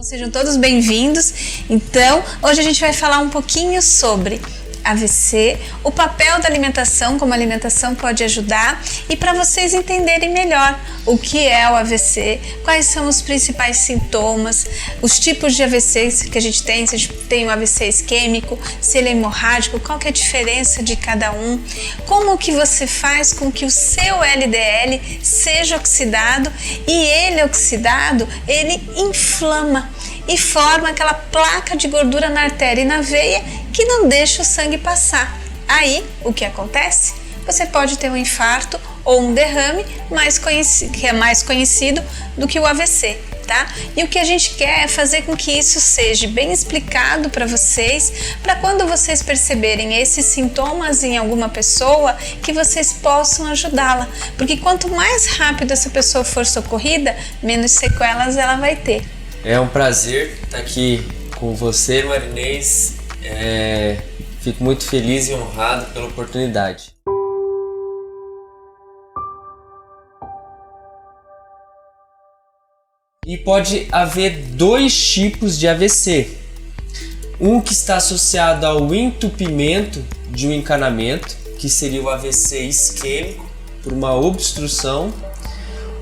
Sejam todos bem-vindos. Então, hoje a gente vai falar um pouquinho sobre AVC, o papel da alimentação, como a alimentação pode ajudar, e para vocês entenderem melhor o que é o AVC, quais são os principais sintomas, os tipos de AVCs que a gente tem, se a gente tem um AVC isquêmico, se ele é hemorrágico, qual que é a diferença de cada um, como que você faz com que o seu LDL seja oxidado, e ele oxidado, ele inflama e forma aquela placa de gordura na artéria e na veia que não deixa o sangue passar. Aí, o que acontece? Você pode ter um infarto ou um derrame que é mais conhecido do que o AVC, tá? E o que a gente quer é fazer com que isso seja bem explicado para vocês, para quando vocês perceberem esses sintomas em alguma pessoa, que vocês possam ajudá-la. Porque quanto mais rápido essa pessoa for socorrida, menos sequelas ela vai ter. É um prazer estar aqui com você, Marinês. Fico muito feliz e honrado pela oportunidade. E pode haver dois tipos de AVC. Um que está associado ao entupimento de um encanamento, que seria o AVC isquêmico, por uma obstrução,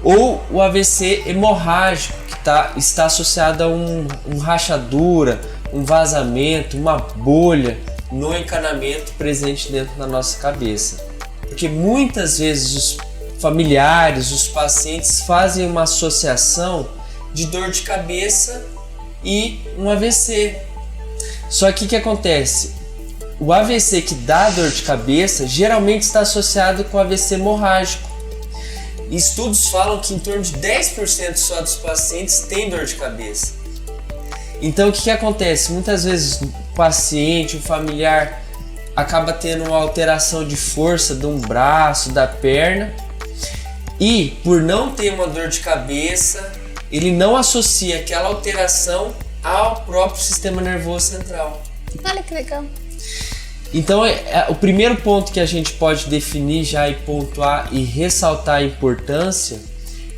ou o AVC hemorrágico, que está associado a um rachadura, um vazamento, uma bolha no encanamento presente dentro da nossa cabeça. Porque muitas vezes os familiares, os pacientes fazem uma associação de dor de cabeça e um AVC. Só que o que acontece? O AVC que dá dor de cabeça geralmente está associado com AVC hemorrágico. Estudos falam que em torno de 10% só dos pacientes têm dor de cabeça. Então o que acontece? Muitas vezes o paciente, o familiar, acaba tendo uma alteração de força de um braço, da perna, e por não ter uma dor de cabeça, ele não associa aquela alteração ao próprio sistema nervoso central. Olha que legal! Então o primeiro ponto que a gente pode definir já e pontuar e ressaltar a importância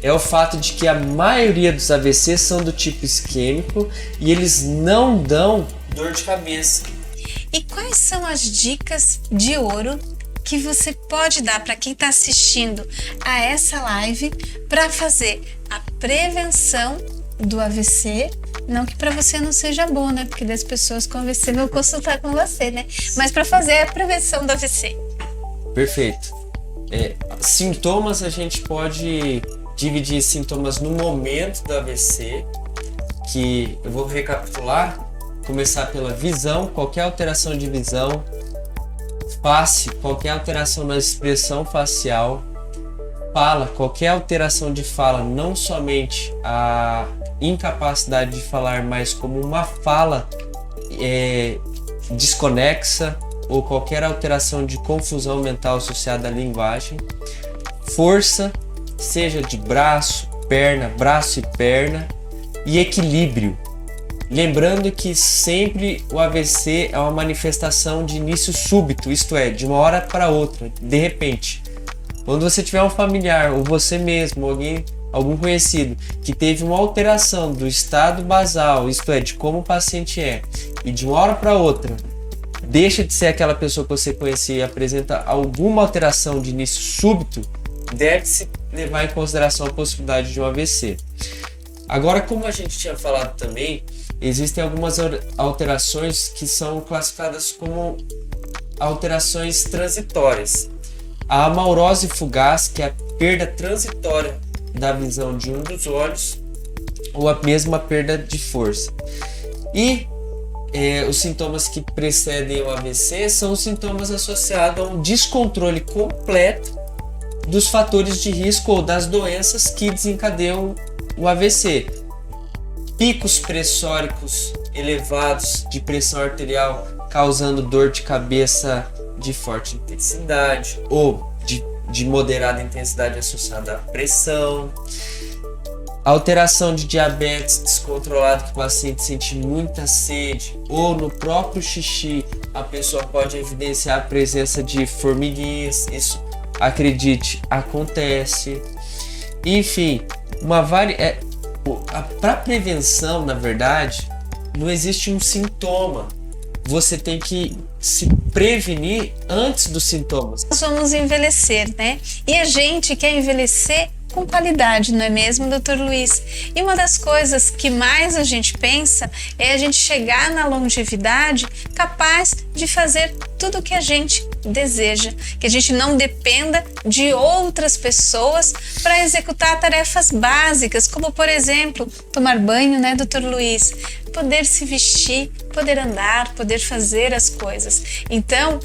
é o fato de que a maioria dos AVC são do tipo isquêmico e eles não dão dor de cabeça. E quais são as dicas de ouro que você pode dar para quem está assistindo a essa live para fazer a prevenção do AVC? Não que para você não seja bom, né? Porque das pessoas com AVC vão consultar com você, né? Mas para fazer a prevenção do AVC. Perfeito. Sintomas, a gente pode dividir sintomas no momento do AVC, que eu vou recapitular, começar pela visão, qualquer alteração de visão, face, qualquer alteração na expressão facial, fala, qualquer alteração de fala, não somente a incapacidade de falar, mas como uma fala desconexa ou qualquer alteração de confusão mental associada à linguagem, força, seja de braço e perna, e equilíbrio. Lembrando que sempre o AVC é uma manifestação de início súbito, isto é, de uma hora para outra, de repente. Quando você tiver um familiar, ou você mesmo, algum conhecido, que teve uma alteração do estado basal, isto é, de como o paciente é, e de uma hora para outra, deixa de ser aquela pessoa que você conhecia e apresenta alguma alteração de início súbito, deve-se levar em consideração a possibilidade de um AVC. Agora, como a gente tinha falado também, existem algumas alterações que são classificadas como alterações transitórias. A amaurose fugaz, que é a perda transitória da visão de um dos olhos, ou a mesma perda de força. E os sintomas que precedem o AVC são os sintomas associados a um descontrole completo dos fatores de risco ou das doenças que desencadeiam o AVC. Picos pressóricos elevados de pressão arterial causando dor de cabeça de forte intensidade ou de moderada intensidade associada à pressão. Alteração de diabetes descontrolado, que o paciente sente muita sede, ou no próprio xixi a pessoa pode evidenciar a presença de formiguinhas. Isso, acredite, acontece. Enfim, Para prevenção, na verdade, não existe um sintoma. Você tem que se prevenir antes dos sintomas. Nós vamos envelhecer, né? E a gente quer envelhecer com qualidade, não é mesmo, Dr. Luiz? E uma das coisas que mais a gente pensa é a gente chegar na longevidade capaz de fazer tudo o que a gente deseja, que a gente não dependa de outras pessoas para executar tarefas básicas, como por exemplo, tomar banho, né, Dr. Luiz? Poder se vestir, poder andar, poder fazer as coisas. Então,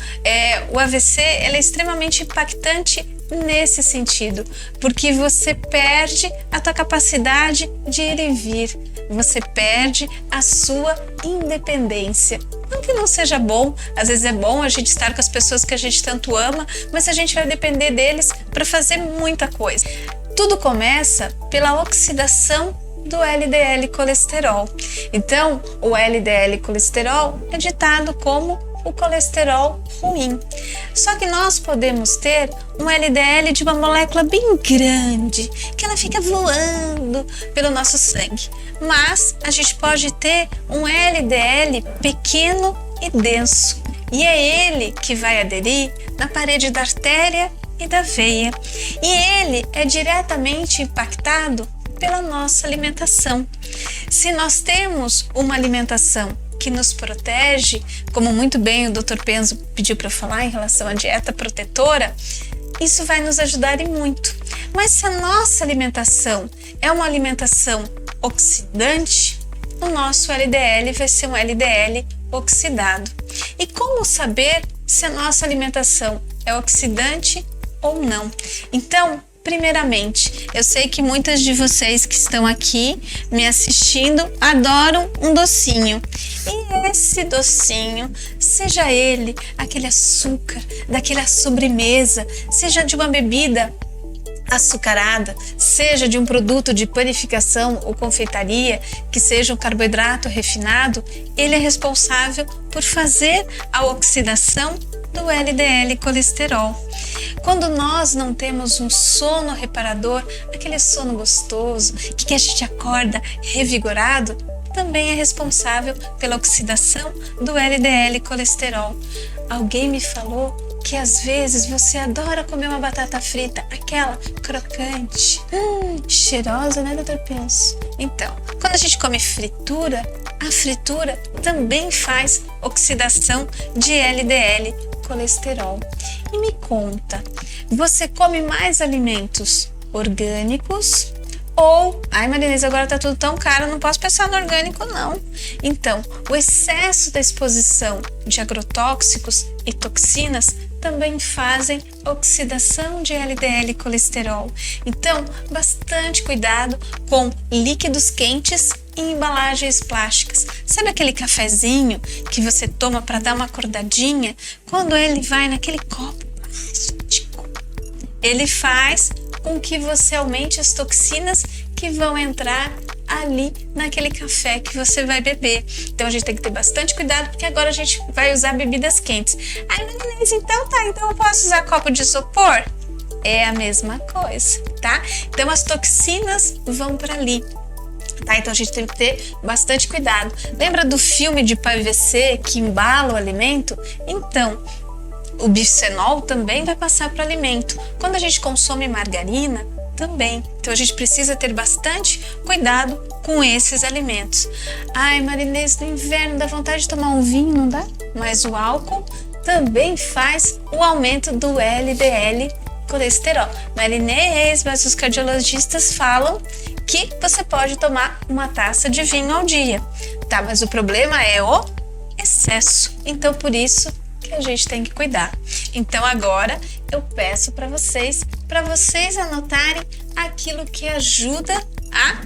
o AVC é extremamente impactante nesse sentido, porque você perde a tua capacidade de ir e vir, você perde a sua independência. Não que não seja bom, às vezes é bom a gente estar com as pessoas que a gente tanto ama, mas a gente vai depender deles para fazer muita coisa. Tudo começa pela oxidação do LDL colesterol. Então, o LDL colesterol é ditado como o colesterol ruim. Só que nós podemos ter um LDL de uma molécula bem grande, que ela fica voando pelo nosso sangue. Mas a gente pode ter um LDL pequeno e denso. E é ele que vai aderir na parede da artéria e da veia. E ele é diretamente impactado pela nossa alimentação. Se nós temos uma alimentação que nos protege, como muito bem o Dr. Penzo pediu para falar em relação à dieta protetora, isso vai nos ajudar e muito. Mas se a nossa alimentação é uma alimentação oxidante, o nosso LDL vai ser um LDL oxidado. E como saber se a nossa alimentação é oxidante ou não? Então, primeiramente, eu sei que muitas de vocês que estão aqui me assistindo adoram um docinho. E esse docinho, seja ele aquele açúcar, daquela sobremesa, seja de uma bebida açucarada, seja de um produto de panificação ou confeitaria, que seja um carboidrato refinado, ele é responsável por fazer a oxidação do LDL colesterol. Quando nós não temos um sono reparador, aquele sono gostoso, que a gente acorda revigorado, também é responsável pela oxidação do LDL colesterol. Alguém me falou que às vezes você adora comer uma batata frita, aquela crocante, cheirosa, né, Dr. Penso? Então, quando a gente come fritura, a fritura também faz oxidação de LDL colesterol. E me conta, você come mais alimentos orgânicos ou, ai Marinês, agora tá tudo tão caro, não posso pensar no orgânico não. Então, o excesso da exposição de agrotóxicos e toxinas também fazem oxidação de LDL colesterol. Então, bastante cuidado com líquidos quentes e embalagens plásticas. Sabe aquele cafezinho que você toma para dar uma acordadinha? Quando ele vai naquele copo plástico, ele faz com que você aumente as toxinas que vão entrar ali naquele café que você vai beber. Então a gente tem que ter bastante cuidado, porque agora a gente vai usar bebidas quentes. Ai, Marinês, então tá, então eu posso usar copo de isopor? É a mesma coisa, tá? Então as toxinas vão para ali. Tá, então a gente tem que ter bastante cuidado. Lembra do filme de PVC que embala o alimento? Então, o bifenol também vai passar para o alimento. Quando a gente consome margarina, também. Então a gente precisa ter bastante cuidado com esses alimentos. Ai, Marinês, no inverno dá vontade de tomar um vinho, não dá? Mas o álcool também faz o aumento do LDL colesterol. Marinês, mas os cardiologistas falam que você pode tomar uma taça de vinho ao dia, tá? Mas o problema é o excesso. Então por isso que a gente tem que cuidar. Então agora eu peço para vocês anotarem aquilo que ajuda a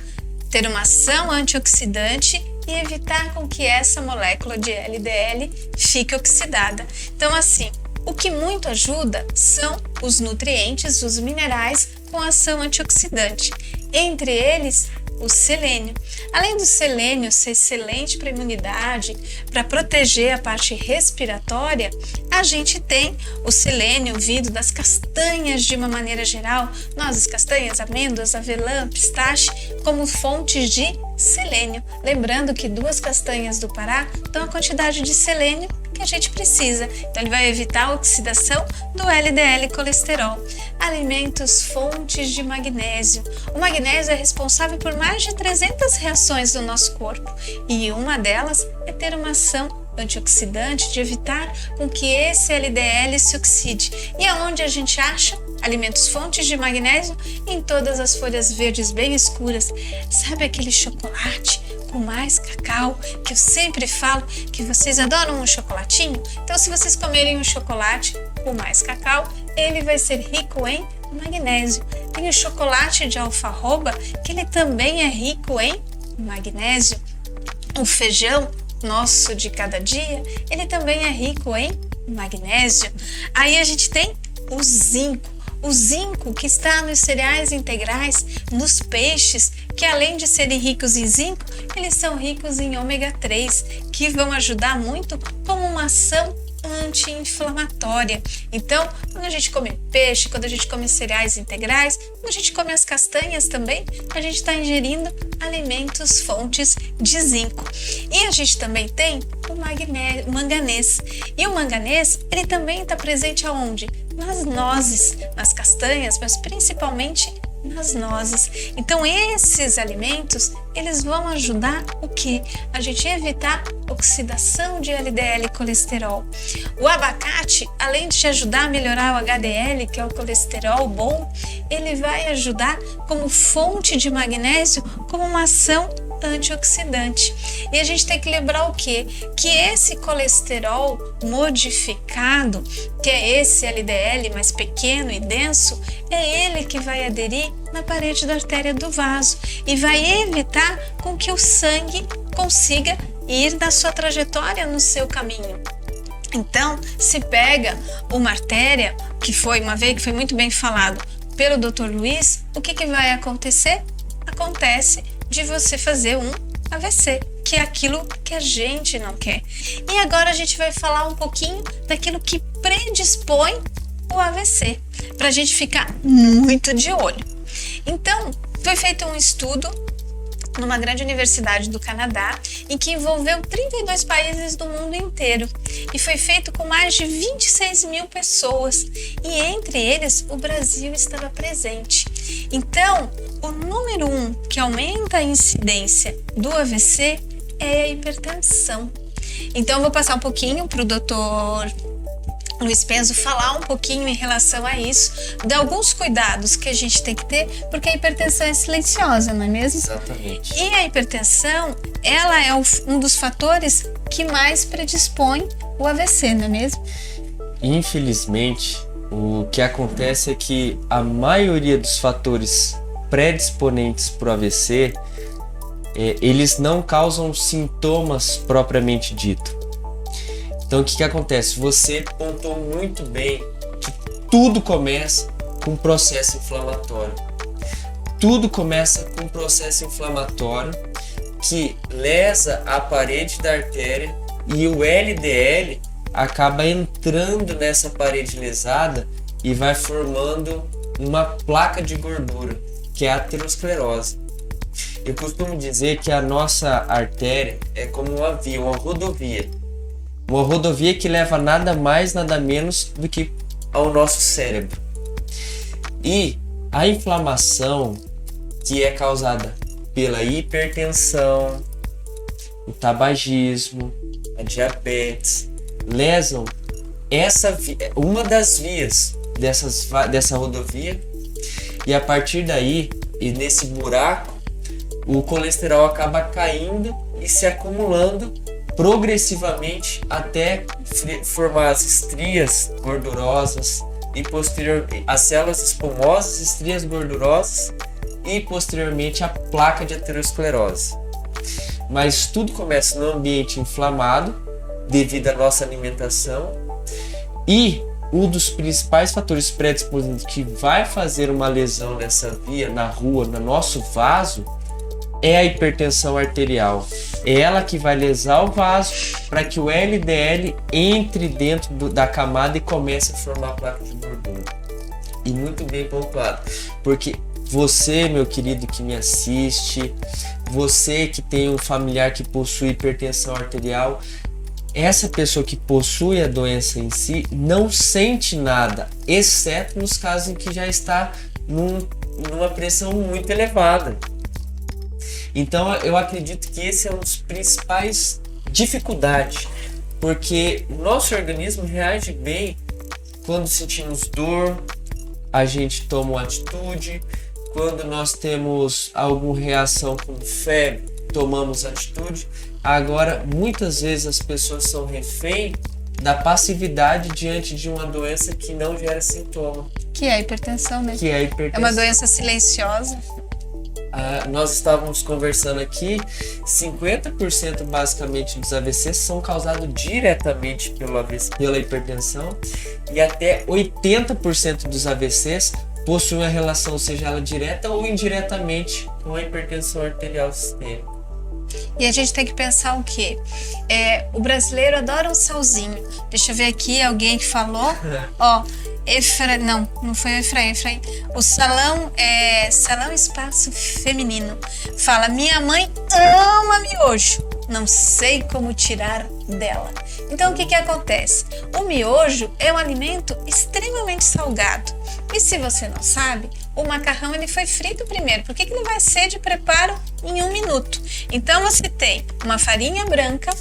ter uma ação antioxidante e evitar com que essa molécula de LDL fique oxidada. Então assim, o que muito ajuda são os nutrientes, os minerais com ação antioxidante. Entre eles, o selênio. Além do selênio ser excelente para a imunidade, para proteger a parte respiratória, a gente tem o selênio vindo das castanhas de uma maneira geral, nozes, castanhas, amêndoas, avelã, pistache, como fontes de selênio. Lembrando que 2 castanhas do Pará dão a quantidade de selênio que a gente precisa. Então ele vai evitar a oxidação do LDL colesterol. Alimentos fontes de magnésio. O magnésio é responsável por mais de 300 reações do nosso corpo e uma delas é ter uma ação antioxidante de evitar com que esse LDL se oxide. E aonde a gente acha alimentos fontes de magnésio? Em todas as folhas verdes bem escuras. Sabe aquele chocolate com mais cacau, que eu sempre falo que vocês adoram um chocolatinho? Então, se vocês comerem um chocolate com mais cacau, ele vai ser rico em magnésio. Tem o chocolate de alfarroba, que ele também é rico em magnésio. O feijão nosso de cada dia, ele também é rico em magnésio. Aí a gente tem o zinco. O zinco que está nos cereais integrais, nos peixes, que além de serem ricos em zinco, eles são ricos em ômega 3, que vão ajudar muito como uma ação anti-inflamatória. Então, quando a gente come peixe, quando a gente come cereais integrais, quando a gente come as castanhas também, a gente está ingerindo alimentos fontes de zinco. E a gente também tem o manganês. E o manganês, ele também está presente aonde? Nas nozes, nas castanhas, mas principalmente nas nozes. Então esses alimentos, eles vão ajudar o quê? A gente evitar oxidação de LDL colesterol. O abacate, além de te ajudar a melhorar o HDL, que é o colesterol bom, ele vai ajudar como fonte de magnésio, como uma ação antioxidante. E a gente tem que lembrar o quê? Que esse colesterol modificado, que é esse LDL mais pequeno e denso, é ele que vai aderir na parede da artéria do vaso e vai evitar com que o sangue consiga ir na sua trajetória, no seu caminho. Então, se pega uma artéria, que foi uma vez que foi muito bem falado pelo Dr. Luiz, o que vai acontecer? Acontece de você fazer um AVC, que é aquilo que a gente não quer. E agora a gente vai falar um pouquinho daquilo que predispõe o AVC, para a gente ficar muito de olho. Então, foi feito um estudo numa grande universidade do Canadá, em que envolveu 32 países do mundo inteiro e foi feito com mais de 26 mil pessoas e entre eles o Brasil estava presente. Então, o número 1 que aumenta a incidência do AVC é a hipertensão. Então, eu vou passar um pouquinho para o doutor Luiz Penzo falar um pouquinho em relação a isso, de alguns cuidados que a gente tem que ter, porque a hipertensão é silenciosa, não é mesmo? Exatamente. E a hipertensão, ela é um dos fatores que mais predispõe o AVC, não é mesmo? Infelizmente, o que acontece é que a maioria dos fatores predisponentes para o AVC, eles não causam sintomas propriamente dito. Então o que acontece? Você pontuou muito bem que tudo começa com um processo inflamatório. Tudo começa com um processo inflamatório que lesa a parede da artéria e o LDL acaba entrando nessa parede lesada e vai formando uma placa de gordura, que é a aterosclerose. Eu costumo dizer que a nossa artéria é como uma via, uma rodovia. Uma rodovia que leva nada mais, nada menos do que ao nosso cérebro. E a inflamação que é causada pela hipertensão, o tabagismo, a diabetes, lesam uma das vias dessa rodovia e a partir daí, e nesse buraco, o colesterol acaba caindo e se acumulando progressivamente até formar as estrias gordurosas e posteriormente as células espumosas, estrias gordurosas e posteriormente a placa de aterosclerose. Mas tudo começa no ambiente inflamado devido à nossa alimentação e um dos principais fatores predisponentes que vai fazer uma lesão nessa via, na rua, no nosso vaso, é a hipertensão arterial. É ela que vai lesar o vaso para que o LDL entre dentro da camada e comece a formar placa de gordura. E muito bem pontuado, porque você, meu querido que me assiste, você que tem um familiar que possui hipertensão arterial, essa pessoa que possui a doença em si não sente nada, exceto nos casos em que já está numa pressão muito elevada. Então eu acredito que esse é um dos principais dificuldades, porque o nosso organismo reage bem quando sentimos dor, a gente toma uma atitude, quando nós temos alguma reação como febre, tomamos atitude. Agora, muitas vezes as pessoas são refém da passividade diante de uma doença que não gera sintoma. Que é a hipertensão, né? Que é a hipertensão. É uma doença silenciosa. Nós estávamos conversando aqui, 50% basicamente dos AVCs são causados diretamente pela hipertensão e até 80% dos AVCs possuem uma relação, seja ela direta ou indiretamente, com a hipertensão arterial sistêmica. E a gente tem que pensar o quê? O brasileiro adora um salzinho. Deixa eu ver aqui alguém que falou. Ó, não foi Efraim. O salão espaço feminino. Fala, minha mãe ama miojo. Não sei como tirar dela. Então o que acontece? O miojo é um alimento extremamente salgado. E se você não sabe, o macarrão ele foi frito primeiro. Por que ele vai ser de preparo em 1 minuto? Então você tem uma farinha branca,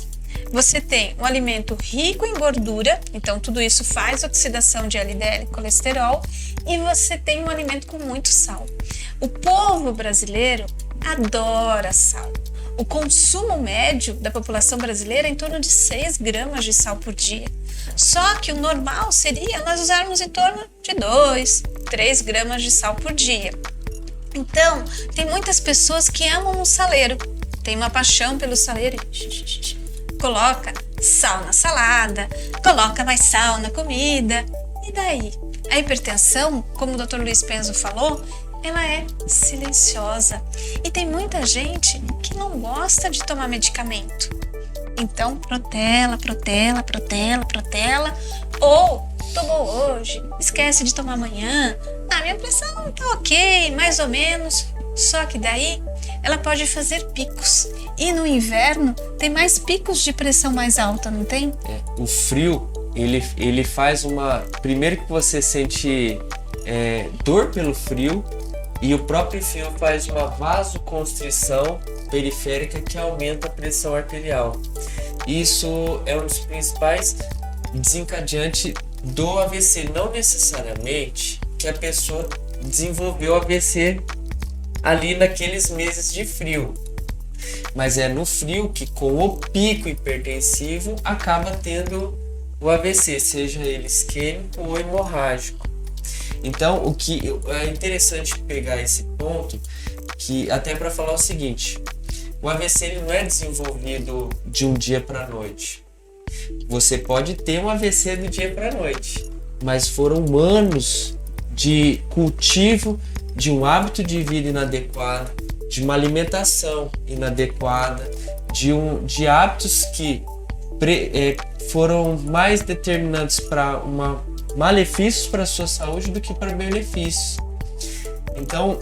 você tem um alimento rico em gordura, então tudo isso faz oxidação de LDL, colesterol, e você tem um alimento com muito sal. O povo brasileiro adora sal. O consumo médio da população brasileira é em torno de 6 gramas de sal por dia. Só que o normal seria nós usarmos em torno de 2, 3 gramas de sal por dia. Então, tem muitas pessoas que amam o saleiro, tem uma paixão pelo saleiro e coloca sal na salada, coloca mais sal na comida. E daí? A hipertensão, como o Dr. Luiz Penzo falou, ela é silenciosa. E tem muita gente que não gosta de tomar medicamento. Então, protela. Ou tomou hoje, esquece de tomar amanhã. Minha pressão tá ok, mais ou menos. Só que daí ela pode fazer picos. E no inverno tem mais picos de pressão mais alta, não tem? O frio, ele faz uma... Primeiro que você sente dor pelo frio, e o próprio frio faz uma vasoconstrição periférica que aumenta a pressão arterial. Isso é um dos principais desencadeantes do AVC. Não necessariamente que a pessoa desenvolveu AVC ali naqueles meses de frio, mas é no frio que, com o pico hipertensivo, acaba tendo o AVC, seja ele isquêmico ou hemorrágico. Então, o que é interessante pegar esse ponto, que até para falar o seguinte: o AVC ele não é desenvolvido de um dia para a noite. Você pode ter um AVC do dia para a noite, mas foram anos de cultivo de um hábito de vida inadequado, de uma alimentação inadequada, de hábitos que foram mais determinantes para malefícios para a sua saúde do que para benefícios. Então,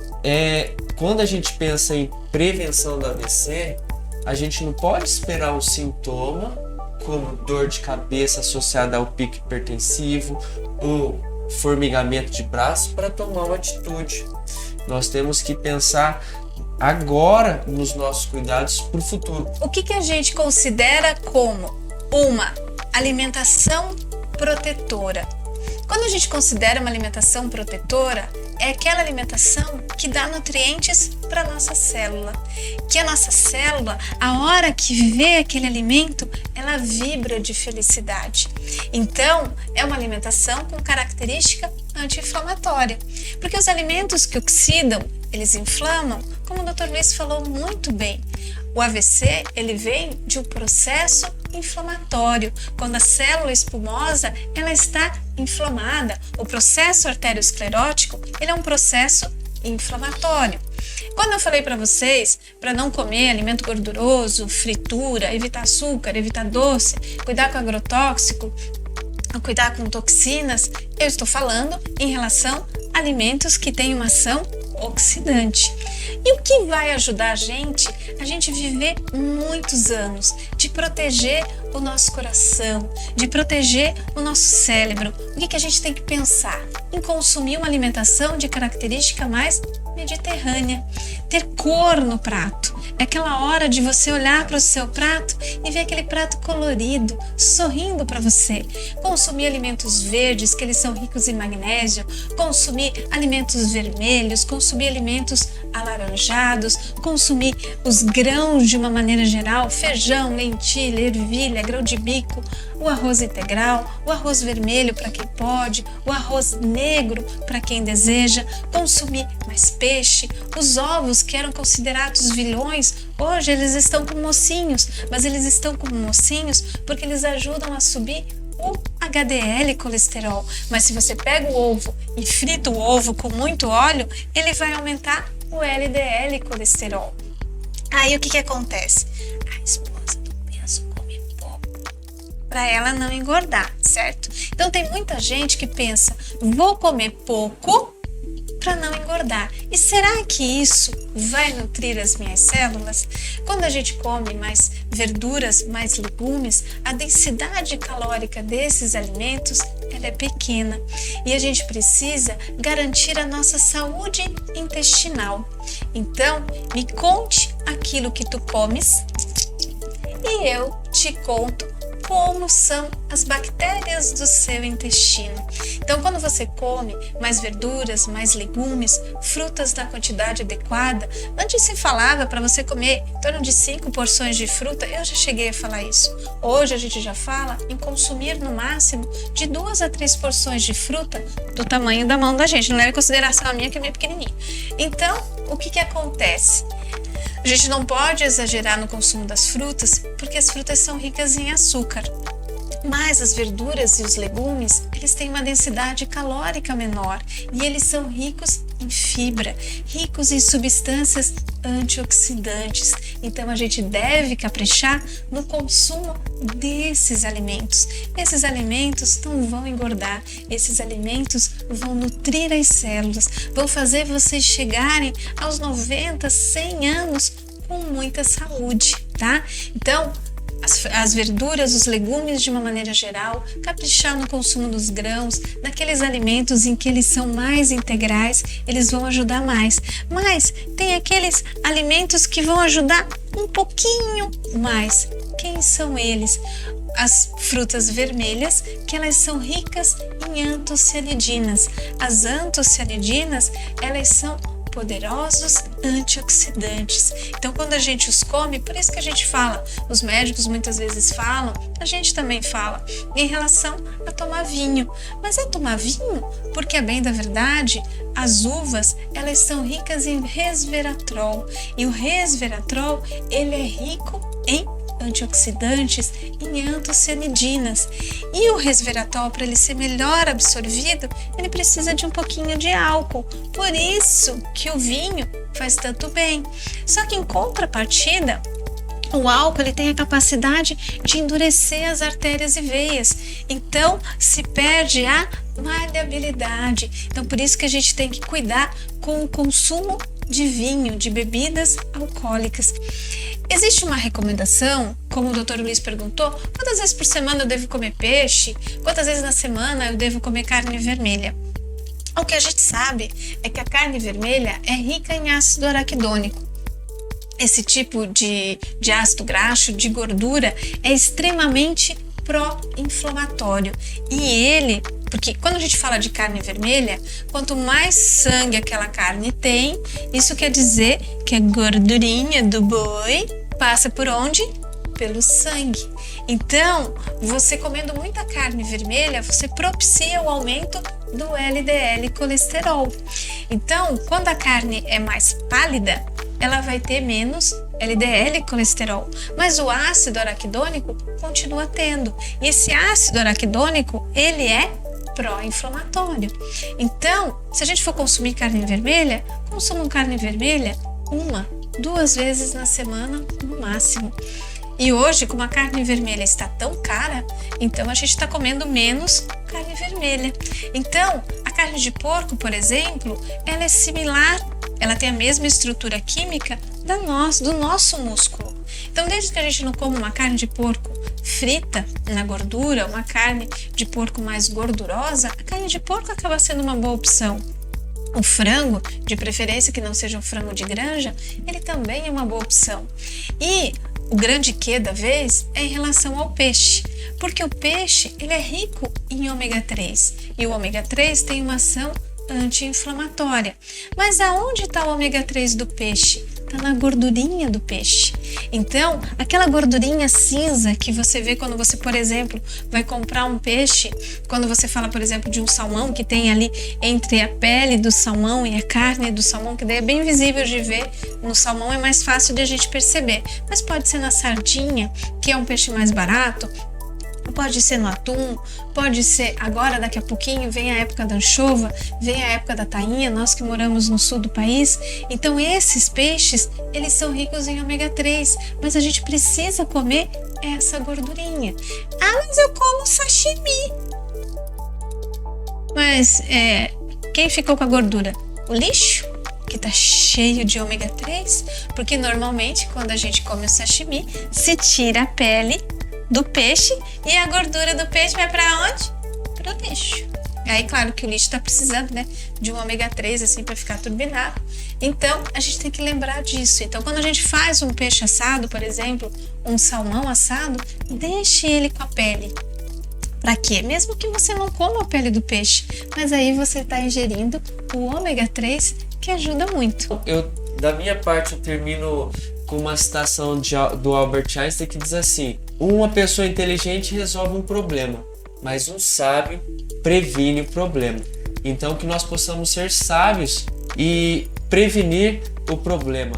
quando a gente pensa em prevenção do AVC, a gente não pode esperar um sintoma como dor de cabeça associada ao pico hipertensivo ou formigamento de braço para tomar uma atitude. Nós temos que pensar agora nos nossos cuidados para o futuro. O que a gente considera como uma alimentação protetora? Quando a gente considera uma alimentação protetora, é aquela alimentação que dá nutrientes para a nossa célula. Que a nossa célula, a hora que vê aquele alimento, ela vibra de felicidade. Então, é uma alimentação com característica anti-inflamatória. Porque os alimentos que oxidam, eles inflamam, como o Dr. Luiz falou muito bem. O AVC, ele vem de um processo inflamatório. Quando a célula espumosa, ela está inflamada. O processo arteriosclerótico, ele é um processo inflamatório. Quando eu falei para vocês para não comer alimento gorduroso, fritura, evitar açúcar, evitar doce, cuidar com agrotóxico, cuidar com toxinas, eu estou falando em relação a alimentos que têm uma ação oxidante. E o que vai ajudar a gente viver muitos anos, de proteger o nosso coração, de proteger o nosso cérebro? O que a gente tem que pensar? Em consumir uma alimentação de característica mais mediterrânea, ter cor no prato. É aquela hora de você olhar para o seu prato e ver aquele prato colorido, sorrindo para você. Consumir alimentos verdes, que eles são ricos em magnésio, consumir alimentos vermelhos, consumir alimentos alaranjados, consumir os grãos de uma maneira geral, feijão, lentilha, ervilha, grão de bico, o arroz integral, o arroz vermelho para quem pode, o arroz negro para quem deseja, consumir mais peixe, os ovos que eram considerados vilões, hoje eles estão como mocinhos, mas eles estão como mocinhos porque eles ajudam a subir o HDL colesterol. Mas se você pega o ovo e frita o ovo com muito óleo, ele vai aumentar o LDL colesterol. Aí o que acontece? A esposa do peso come pouco para ela não engordar, certo? Então tem muita gente que pensa, vou comer pouco para não engordar. E será que isso vai nutrir as minhas células? Quando a gente come mais verduras, mais legumes, a densidade calórica desses alimentos ela é pequena e a gente precisa garantir a nossa saúde intestinal. Então, me conte aquilo que tu comes e eu te conto como são as bactérias do seu intestino. Então, quando você come mais verduras, mais legumes, frutas na quantidade adequada, antes se falava para você comer em torno de 5 porções de fruta, eu já cheguei a falar isso. Hoje a gente já fala em consumir no máximo de 2 a 3 porções de fruta do tamanho da mão da gente, não leva em consideração a minha que é meio pequenininha. Então, o que acontece? A gente não pode exagerar no consumo das frutas, porque as frutas são ricas em açúcar. Mas as verduras e os legumes, eles têm uma densidade calórica menor e eles são ricos em fibra, ricos em substâncias antioxidantes. Então a gente deve caprichar no consumo desses alimentos. Esses alimentos não vão engordar, esses alimentos vão nutrir as células, vão fazer vocês chegarem aos 90, 100 anos com muita saúde, tá? Então, as verduras, os legumes de uma maneira geral, caprichar no consumo dos grãos, daqueles alimentos em que eles são mais integrais, eles vão ajudar mais. Mas tem aqueles alimentos que vão ajudar um pouquinho mais. Quem são eles? As frutas vermelhas, que elas são ricas em antocianidinas. As antocianidinas, elas são poderosos antioxidantes. Então, quando a gente os come, por isso que a gente fala, os médicos muitas vezes falam, a gente também fala, em relação a tomar vinho. Mas é tomar vinho? Porque, a bem da verdade, as uvas, elas são ricas em resveratrol. E o resveratrol, ele é rico em antioxidantes e antocianidinas. E o resveratrol, para ele ser melhor absorvido, ele precisa de um pouquinho de álcool. Por isso que o vinho faz tanto bem. Só que em contrapartida, o álcool ele tem a capacidade de endurecer as artérias e veias. Então, se perde a maleabilidade. Então, por isso que a gente tem que cuidar com o consumo de vinho, de bebidas alcoólicas. Existe uma recomendação, como o Dr. Luiz perguntou, quantas vezes por semana eu devo comer peixe? Quantas vezes na semana eu devo comer carne vermelha? O que a gente sabe é que a carne vermelha é rica em ácido araquidônico. Esse tipo de ácido graxo, de gordura, é extremamente pró-inflamatório. E ele, porque quando a gente fala de carne vermelha, quanto mais sangue aquela carne tem, isso quer dizer que a gordurinha do boi passa por onde? Pelo sangue. Então, você comendo muita carne vermelha, você propicia o aumento do LDL colesterol. Então, quando a carne é mais pálida, ela vai ter menos LDL colesterol, mas o ácido araquidônico continua tendo. E esse ácido araquidônico, ele é pró-inflamatório. Então, se a gente for consumir carne vermelha, consumam carne vermelha 1, 2 vezes na semana no máximo. E hoje, como a carne vermelha está tão cara, então a gente está comendo menos carne vermelha. Então, a carne de porco, por exemplo, ela é similar, ela tem a mesma estrutura química do nosso músculo. Então, desde que a gente não coma uma carne de porco frita na gordura, uma carne de porco mais gordurosa, a carne de porco acaba sendo uma boa opção. O frango, de preferência que não seja um frango de granja, ele também é uma boa opção. E o grande quê da vez é em relação ao peixe, porque o peixe ele é rico em ômega 3 e o ômega 3 tem uma ação anti-inflamatória. Mas aonde está o ômega 3 do peixe? Está na gordurinha do peixe. Então, aquela gordurinha cinza que você vê quando você, por exemplo, vai comprar um peixe, quando você fala, por exemplo, de um salmão que tem ali entre a pele do salmão e a carne do salmão, que daí é bem visível de ver, no salmão é mais fácil de a gente perceber, mas pode ser na sardinha, que é um peixe mais barato, pode ser no atum, pode ser agora, daqui a pouquinho, vem a época da anchova, vem a época da tainha, nós que moramos no sul do país. Então esses peixes, eles são ricos em ômega 3, mas a gente precisa comer essa gordurinha. Ah, mas eu como sashimi. Mas quem ficou com a gordura? O lixo, que tá cheio de ômega 3, porque normalmente quando a gente come o sashimi, se tira a pele do peixe e a gordura do peixe vai para onde? Para o lixo. Aí, claro que o lixo está precisando, né, de um ômega 3 assim para ficar turbinado. Então, a gente tem que lembrar disso. Então, quando a gente faz um peixe assado, por exemplo, um salmão assado, deixe ele com a pele. Para quê? Mesmo que você não coma a pele do peixe, mas aí você está ingerindo o ômega 3, que ajuda muito. Da minha parte, eu termino com uma citação do Albert Einstein que diz assim: uma pessoa inteligente resolve um problema, mas um sábio previne o problema. Então, que nós possamos ser sábios e prevenir o problema.